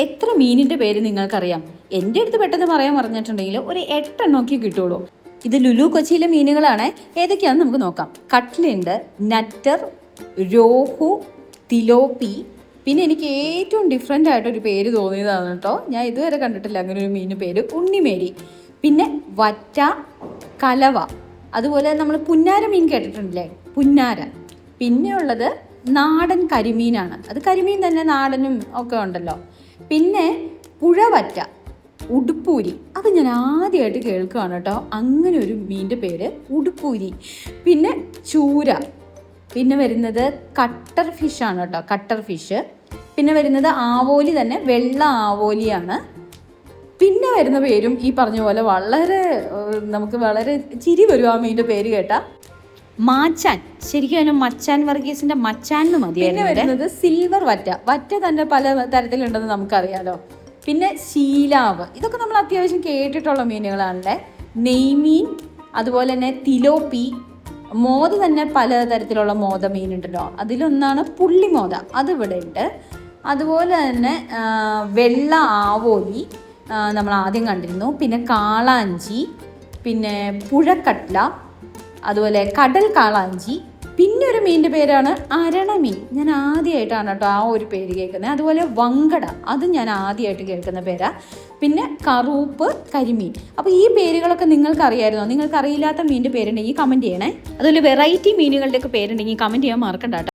എത്ര മീനിൻ്റെ പേര് നിങ്ങൾക്കറിയാം? എൻ്റെ അടുത്ത് പെട്ടെന്ന് പറയാൻ പറഞ്ഞിട്ടുണ്ടെങ്കിൽ ഒരു 8 എണ്ണമൊക്കെ കിട്ടുള്ളൂ. ഇത് ലുലു കൊച്ചിയിലെ മീനുകളാണ്. ഏതൊക്കെയാണെന്ന് നമുക്ക് നോക്കാം. കട്ട്ലുണ്ട്, നറ്റർ, രോഹു, തിലോപ്പി. പിന്നെ എനിക്ക് ഏറ്റവും ഡിഫറെൻ്റ് ആയിട്ടൊരു പേര് തോന്നിയതാണ് കേട്ടോ. ഞാൻ ഇതുവരെ കണ്ടിട്ടില്ല അങ്ങനെ ഒരു മീനിൻ്റെ പേര്. ഉണ്ണിമേരി. പിന്നെ വറ്റ, കലവ. അതുപോലെ നമ്മൾ പുന്നാര മീൻ കേട്ടിട്ടുണ്ടല്ലേ, പുന്നാര. പിന്നെ ഉള്ളത് നാടൻ കരിമീനാണ്. അത് കരിമീൻ തന്നെ, നാടനും ഒക്കെ ഉണ്ടല്ലോ. പിന്നെ പുഴവറ്റ, ഉടുപ്പൂരി. അത് ഞാൻ ആദ്യമായിട്ട് കേൾക്കുകയാണ് കേട്ടോ, അങ്ങനെ ഒരു മീനിൻ്റെ പേര് ഉടുപ്പൂരി. പിന്നെ ചൂര. പിന്നെ വരുന്നത് കട്ടർ ഫിഷാണ് കേട്ടോ, കട്ടർ ഫിഷ്. പിന്നെ വരുന്നത് ആവോലി തന്നെ, വെള്ള ആവോലിയാണ്. പിന്നെ വരുന്ന പേരും ഈ പറഞ്ഞ പോലെ നമുക്ക് വളരെ ചിരി വരും ആ മീനിൻ്റെ പേര് കേട്ടാ. മാച്ചാൻ. ശരിക്കും അതിന് മച്ചാൻ വർഗീസിന്റെ മച്ചാൻ എന്ന് മതി. പിന്നെ വരുന്നത് സിൽവർ വറ്റ. വറ്റ തന്നെ പല തരത്തിലുണ്ടെന്ന് നമുക്കറിയാലോ. പിന്നെ ശീലാവ്. ഇതൊക്കെ നമ്മൾ അത്യാവശ്യം കേട്ടിട്ടുള്ള മീനുകളാണല്ലേ. നെയ്മീൻ, അതുപോലെ തന്നെ തിലോപ്പി. മോത തന്നെ പലതരത്തിലുള്ള മോത മീനുണ്ടല്ലോ, അതിലൊന്നാണ് പുള്ളിമോത, അതിവിടെ ഉണ്ട്. അതുപോലെ തന്നെ വെള്ള ആവോലി നമ്മൾ ആദ്യം കണ്ടിരുന്നു. പിന്നെ കാളാഞ്ചി, പിന്നെ പുഴക്കട്ല, അതുപോലെ കടൽ കാളാഞ്ചി. പിന്നെ ഒരു മീനിൻ്റെ പേരാണ് അരണമീൻ. ഞാൻ ആദ്യമായിട്ടാണ് കേട്ടോ ആ ഒരു പേര് കേൾക്കുന്നത്. അതുപോലെ വങ്കട, അത് ഞാൻ ആദ്യമായിട്ട് കേൾക്കുന്ന പേരാണ്. പിന്നെ കറൂപ്പ്, കരിമീൻ. അപ്പോൾ ഈ പേരുകളൊക്കെ നിങ്ങൾക്ക് അറിയാമായിരുന്നോ? നിങ്ങൾക്ക് അറിയില്ലാത്ത മീനിൻ്റെ പേരുണ്ടെങ്കിൽ കമൻറ്റ് ചെയ്യണേ. അതുപോലെ വെറൈറ്റി മീനുകളുടെയൊക്കെ പേരുണ്ടെങ്കിൽ കമൻറ്റ് ചെയ്യാൻ മറക്കണ്ട കേട്ടോ.